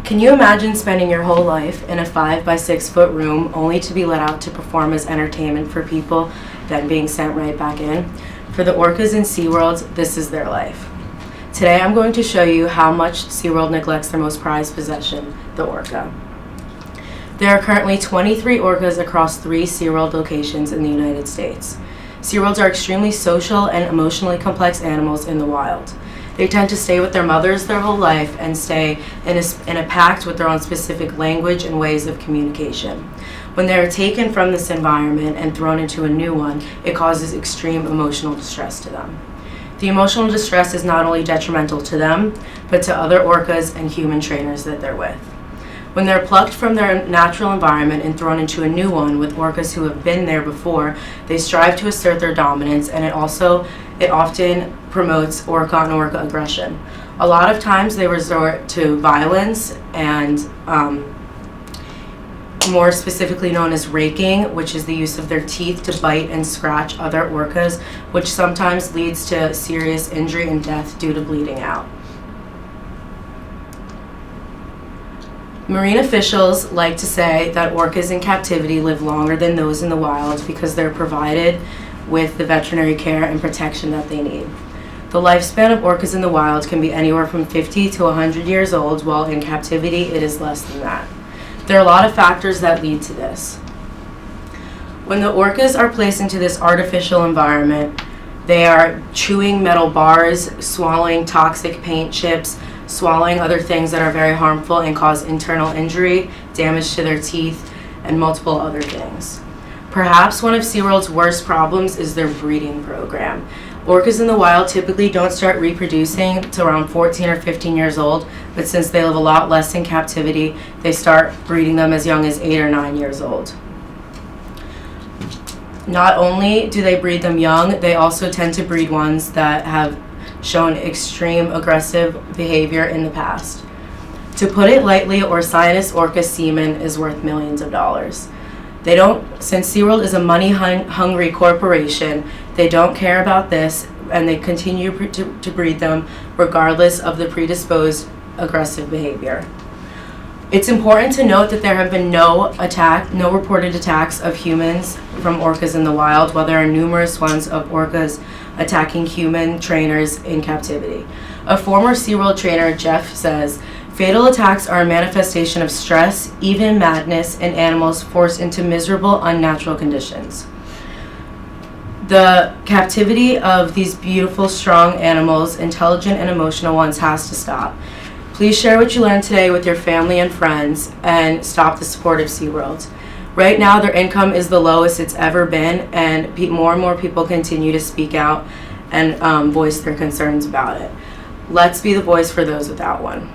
Can you imagine spending your whole life in a 5 by 6 foot room only to be let out to perform as entertainment for people, then being sent right back in? For the orcas in SeaWorld, this is their life. Today I'm going to show you how much SeaWorld neglects their most prized possession, the orca. There are currently 23 orcas across 3 SeaWorld locations in the United States. SeaWorlds are extremely social and emotionally complex animals in the wild. They tend to stay with their mothers their whole life and stay in a pact with their own specific language and ways of communication. When they are taken from this environment and thrown into a new one, it causes extreme emotional distress to them. The emotional distress is not only detrimental to them, but to other orcas and human trainers that they're with. When they're plucked from their natural environment and thrown into a new one with orcas who have been there before, they strive to assert their dominance, and it often promotes orca-on-orca aggression. A lot of times they resort to violence and more specifically known as raking, which is the use of their teeth to bite and scratch other orcas, which sometimes leads to serious injury and death due to bleeding out. Marine officials like to say that orcas in captivity live longer than those in the wild because they're provided with the veterinary care and protection that they need. The lifespan of orcas in the wild can be anywhere from 50 to 100 years old, while in captivity it is less than that. There are a lot of factors that lead to this. When the orcas are placed into this artificial environment, they are chewing metal bars, swallowing toxic paint chips, swallowing other things that are very harmful and cause internal injury, damage to their teeth, and multiple other things. Perhaps one of SeaWorld's worst problems is their breeding program. Orcas in the wild typically don't start reproducing until around 14 or 15 years old, but since they live a lot less in captivity, they start breeding them as young as 8 or 9 years old. Not only do they breed them young, they also tend to breed ones that have shown extreme aggressive behavior in the past. To put it lightly, Orcinus orca semen is worth millions of dollars. Since SeaWorld is a money-hungry corporation, they don't care about this, and they continue to breed them regardless of the predisposed aggressive behavior. It's important to note that there have been no reported attacks of humans from orcas in the wild, while there are numerous ones of orcas attacking human trainers in captivity. A former SeaWorld trainer, Jeff, says, "Fatal attacks are a manifestation of stress, even madness, in animals forced into miserable, unnatural conditions." The captivity of these beautiful, strong animals, intelligent and emotional ones, has to stop. Please share what you learned today with your family and friends and stop the support of SeaWorld. Right now, their income is the lowest it's ever been, and more and more people continue to speak out and voice their concerns about it. Let's be the voice for those without one.